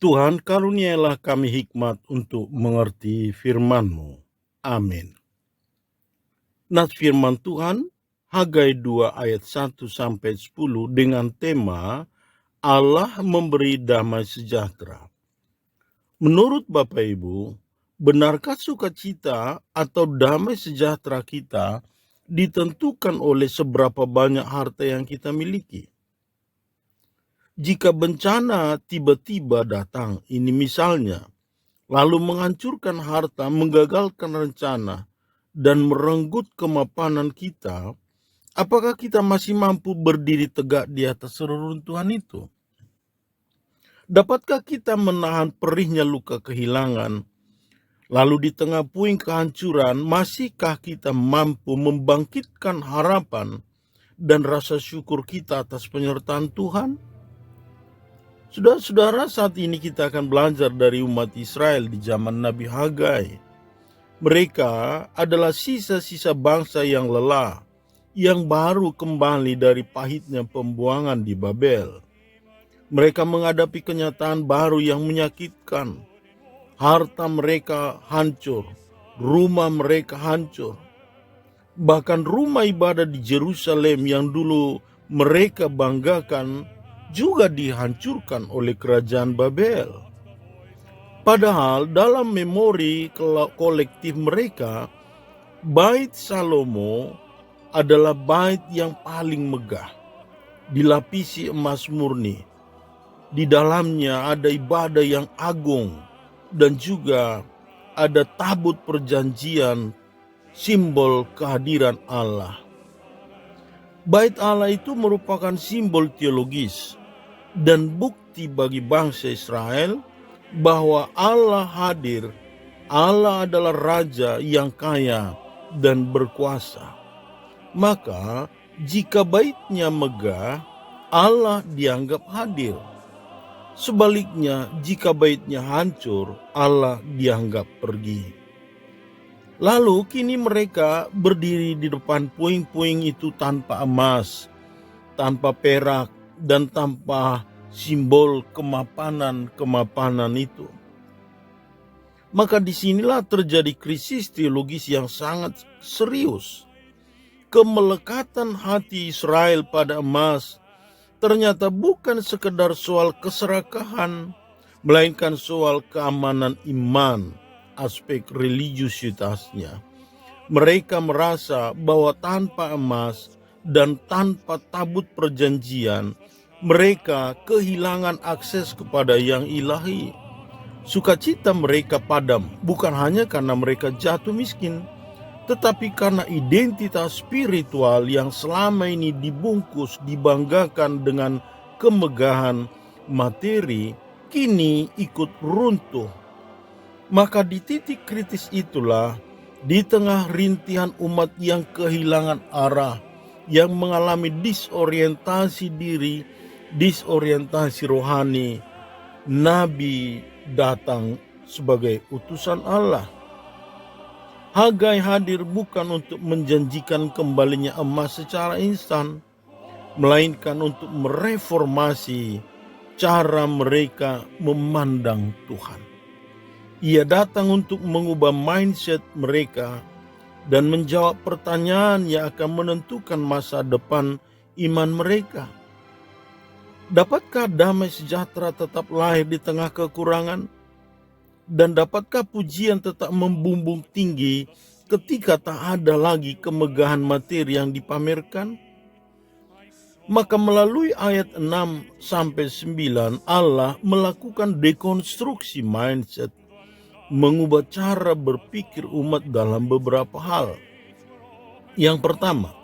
Tuhan, karuniailah kami hikmat untuk mengerti firman-Mu. Amin. Nas firman Tuhan, Hagai 2 ayat 1-10 dengan tema Allah memberi damai sejahtera. Menurut Bapak Ibu, benarkah sukacita atau damai sejahtera kita ditentukan oleh seberapa banyak harta yang kita miliki? Jika bencana tiba-tiba datang, ini misalnya, lalu menghancurkan harta, menggagalkan rencana, dan merenggut kemapanan kita, apakah kita masih mampu berdiri tegak di atas reruntuhan itu? Dapatkah kita menahan perihnya luka kehilangan? Lalu di tengah puing kehancuran, masihkah kita mampu membangkitkan harapan dan rasa syukur kita atas penyertaan Tuhan? Saudara-saudara, saat ini kita akan belajar dari umat Israel di zaman Nabi Hagai. Mereka adalah sisa-sisa bangsa yang lelah, yang baru kembali dari pahitnya pembuangan di Babel. Mereka menghadapi kenyataan baru yang menyakitkan. Harta mereka hancur, rumah mereka hancur. Bahkan rumah ibadah di Yerusalem yang dulu mereka banggakan juga dihancurkan oleh kerajaan Babel. Padahal dalam memori kolektif mereka, Bait Salomo adalah bait yang paling megah, dilapisi emas murni. Di dalamnya ada ibadah yang agung dan juga ada tabut perjanjian, simbol kehadiran Allah. Bait Allah itu merupakan simbol teologis dan bukti bagi bangsa Israel bahwa Allah hadir. Allah adalah Raja yang kaya dan berkuasa. Maka jika baitnya megah, Allah dianggap hadir. Sebaliknya, jika baitnya hancur, Allah dianggap pergi. Lalu kini mereka berdiri di depan puing-puing itu tanpa emas, tanpa perak, dan tanpa simbol kemapanan itu. Maka disinilah terjadi krisis teologis yang sangat serius. Kemelekatan hati Israel pada emas ternyata bukan sekedar soal keserakahan, melainkan soal keamanan iman, aspek religiusitasnya. Mereka merasa bahwa tanpa emas dan tanpa tabut perjanjian, mereka kehilangan akses kepada yang ilahi. Sukacita mereka padam, bukan hanya karena mereka jatuh miskin, tetapi karena identitas spiritual yang selama ini dibungkus, dibanggakan dengan kemegahan materi, kini ikut runtuh. Maka di titik kritis itulah, di tengah rintihan umat yang kehilangan arah, yang mengalami disorientasi diri, disorientasi rohani, Nabi datang sebagai utusan Allah. Hagai hadir bukan untuk menjanjikan kembalinya emas secara instan, melainkan untuk mereformasi cara mereka memandang Tuhan. Ia datang untuk mengubah mindset mereka dan menjawab pertanyaan yang akan menentukan masa depan iman mereka. Dapatkah damai sejahtera tetap lahir di tengah kekurangan? Dan dapatkah pujian tetap membumbung tinggi ketika tak ada lagi kemegahan materi yang dipamerkan? Maka melalui ayat 6-9 Allah melakukan dekonstruksi mindset, mengubah cara berpikir umat dalam beberapa hal. Yang pertama,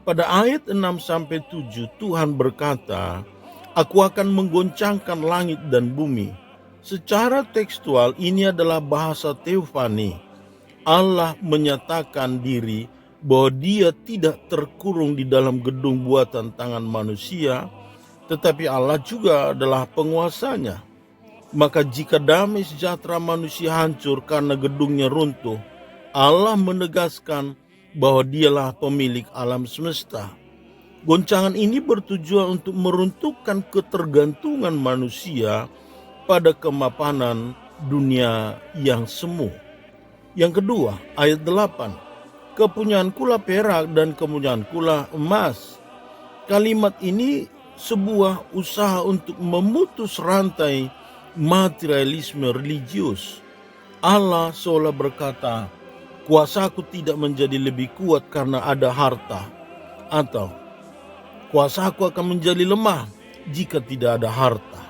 pada ayat 6-7 Tuhan berkata, "Aku akan menggoncangkan langit dan bumi." Secara tekstual ini adalah bahasa teofani. Allah menyatakan diri bahwa dia tidak terkurung di dalam gedung buatan tangan manusia, tetapi Allah juga adalah penguasanya. Maka jika damai sejahtera manusia hancur karena gedungnya runtuh, Allah menegaskan bahwa dialah pemilik alam semesta. Goncangan ini bertujuan untuk meruntuhkan ketergantungan manusia pada kemapanan dunia yang semu. Yang kedua, ayat 8. Kepunyaankulah perak dan kepunyaankulah emas. Kalimat ini sebuah usaha untuk memutus rantai materialisme religius. Allah seolah berkata, kuasaku tidak menjadi lebih kuat karena ada harta, atau kuasaku akan menjadi lemah jika tidak ada harta.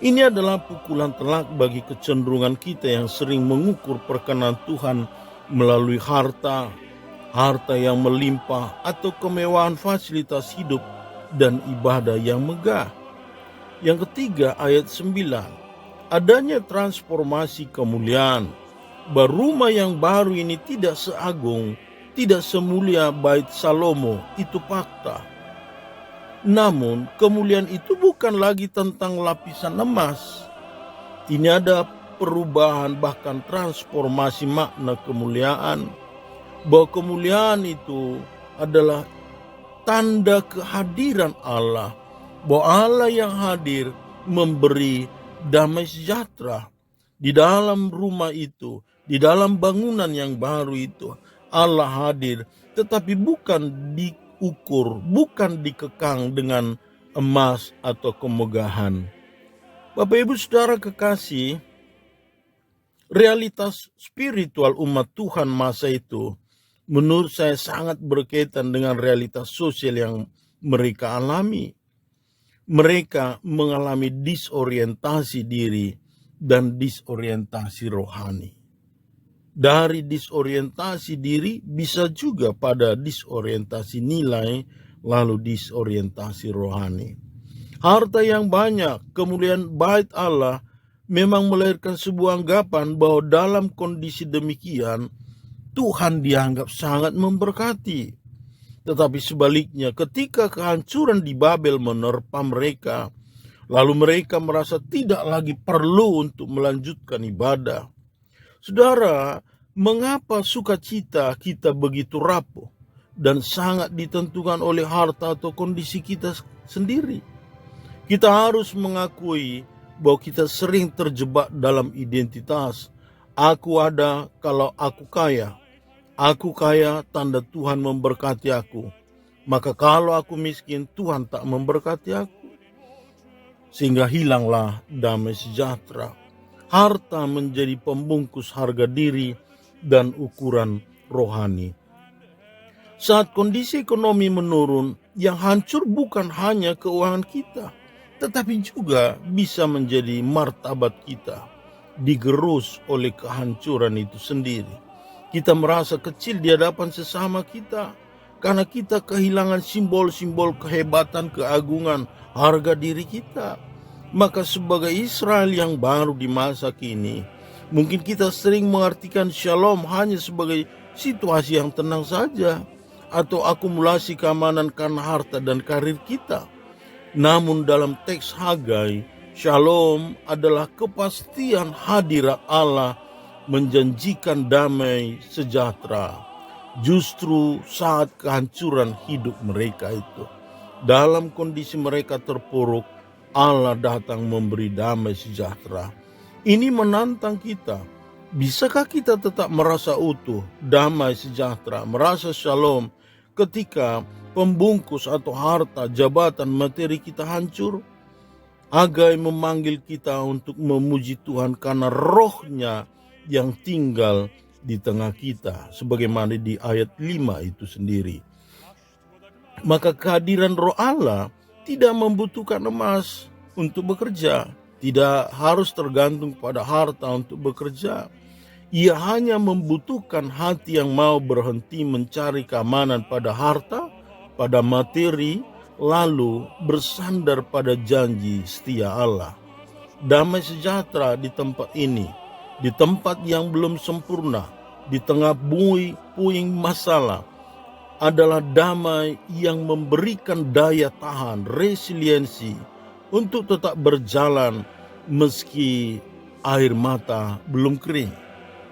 Ini adalah pukulan telak bagi kecenderungan kita yang sering mengukur perkenan Tuhan melalui harta yang melimpah atau kemewahan fasilitas hidup dan ibadah yang megah. Yang ketiga, ayat 9. Adanya transformasi kemuliaan. Rumah yang baru ini tidak seagung, tidak semulia bait Salomo, itu fakta. Namun kemuliaan itu bukan lagi tentang lapisan emas. Ini ada perubahan, bahkan transformasi makna kemuliaan. Bahwa kemuliaan itu adalah tanda kehadiran Allah. Bahwa Allah yang hadir memberi damai sejahtera. Di dalam rumah itu, di dalam bangunan yang baru itu, Allah hadir, tetapi bukan diukur, bukan dikekang dengan emas atau kemegahan. Bapak Ibu Saudara kekasih, realitas spiritual umat Tuhan masa itu menurut saya sangat berkaitan dengan realitas sosial yang mereka alami. Mereka mengalami disorientasi diri dan disorientasi rohani. Dari disorientasi diri bisa juga pada disorientasi nilai, lalu disorientasi rohani. Harta yang banyak, kemuliaan bait Allah memang melahirkan sebuah anggapan bahwa dalam kondisi demikian Tuhan dianggap sangat memberkati. Tetapi sebaliknya, ketika kehancuran di Babel menerpa mereka, lalu mereka merasa tidak lagi perlu untuk melanjutkan ibadah. Saudara, mengapa sukacita kita begitu rapuh dan sangat ditentukan oleh harta atau kondisi kita sendiri? Kita harus mengakui bahwa kita sering terjebak dalam identitas. Aku ada kalau aku kaya. Aku kaya tanda Tuhan memberkati aku. Maka kalau aku miskin, Tuhan tak memberkati aku. Sehingga hilanglah damai sejahtera. Harta menjadi pembungkus harga diri dan ukuran rohani. Saat kondisi ekonomi menurun, yang hancur bukan hanya keuangan kita, tetapi juga bisa menjadi martabat kita, digerus oleh kehancuran itu sendiri. Kita merasa kecil di hadapan sesama kita, karena kita kehilangan simbol-simbol kehebatan, keagungan, harga diri kita. Maka sebagai Israel yang baru di masa kini, mungkin kita sering mengartikan shalom hanya sebagai situasi yang tenang saja, atau akumulasi keamanan karena harta dan karir kita. Namun dalam teks Hagai, shalom adalah kepastian hadirat Allah menjanjikan damai sejahtera. Justru saat kehancuran hidup mereka itu, dalam kondisi mereka terpuruk, Allah datang memberi damai sejahtera. Ini menantang kita. Bisakah kita tetap merasa utuh, damai sejahtera, merasa shalom ketika pembungkus atau harta, jabatan, materi kita hancur? Hagai memanggil kita untuk memuji Tuhan karena rohnya yang tinggal di tengah kita, sebagaimana di ayat 5 itu sendiri. Maka kehadiran roh Allah tidak membutuhkan emas untuk bekerja, tidak harus tergantung pada harta untuk bekerja. Ia hanya membutuhkan hati yang mau berhenti mencari keamanan pada harta, pada materi, lalu bersandar pada janji setia Allah. Damai sejahtera di tempat ini, di tempat yang belum sempurna, di tengah puing masalah, adalah damai yang memberikan daya tahan, resiliensi untuk tetap berjalan meski air mata belum kering.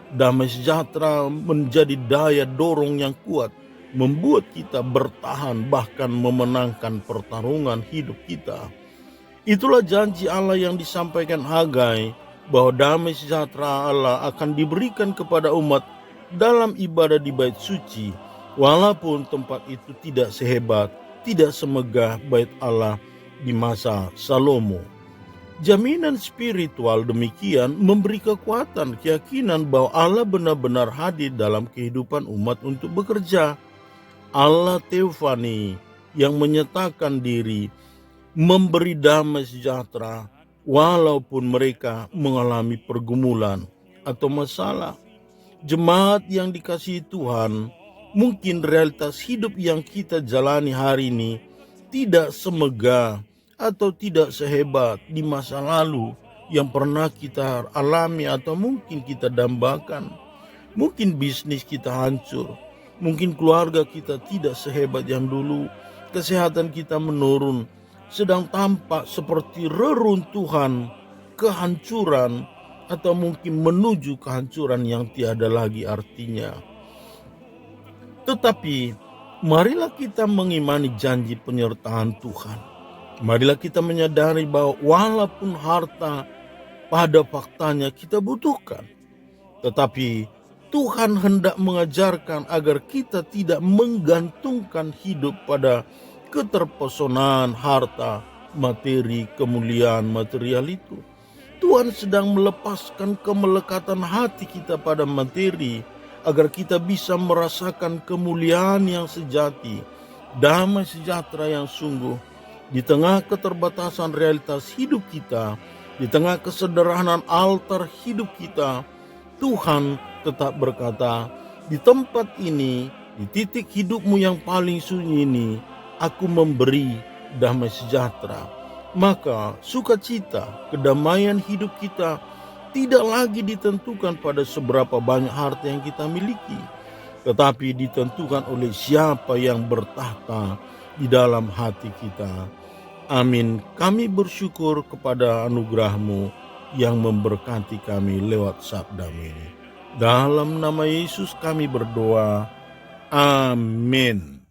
Damai sejahtera menjadi daya dorong yang kuat, membuat kita bertahan bahkan memenangkan pertarungan hidup kita. Itulah janji Allah yang disampaikan Hagai, bahwa damai sejahtera Allah akan diberikan kepada umat dalam ibadah di bait suci, walaupun tempat itu tidak sehebat, tidak semegah bait Allah di masa Salomo. Jaminan spiritual demikian memberi kekuatan, keyakinan bahwa Allah benar-benar hadir dalam kehidupan umat untuk bekerja. Allah Teofani yang menyatakan diri memberi damai sejahtera walaupun mereka mengalami pergumulan atau masalah. Jemaat yang dikasihi Tuhan, mungkin realitas hidup yang kita jalani hari ini tidak semegah atau tidak sehebat di masa lalu yang pernah kita alami atau mungkin kita dambakan. Mungkin bisnis kita hancur, mungkin keluarga kita tidak sehebat yang dulu, kesehatan kita menurun, sedang tampak seperti reruntuhan, kehancuran, atau mungkin menuju kehancuran yang tiada lagi artinya. Tetapi marilah kita mengimani janji penyertaan Tuhan. Marilah kita menyadari bahwa walaupun harta pada faktanya kita butuhkan, tetapi Tuhan hendak mengajarkan agar kita tidak menggantungkan hidup pada keterpesonaan harta, materi, kemuliaan material itu. Tuhan sedang melepaskan kemelekatan hati kita pada materi agar kita bisa merasakan kemuliaan yang sejati, damai sejahtera yang sungguh. Di tengah keterbatasan realitas hidup kita, di tengah kesederhanaan altar hidup kita, Tuhan tetap berkata, di tempat ini, di titik hidupmu yang paling sunyi ini, aku memberi damai sejahtera. Maka sukacita, kedamaian hidup kita tidak lagi ditentukan pada seberapa banyak harta yang kita miliki, tetapi ditentukan oleh siapa yang bertahta di dalam hati kita. Amin. Kami bersyukur kepada anugerah-Mu yang memberkati kami lewat sabda-Mu ini. Dalam nama Yesus kami berdoa. Amin.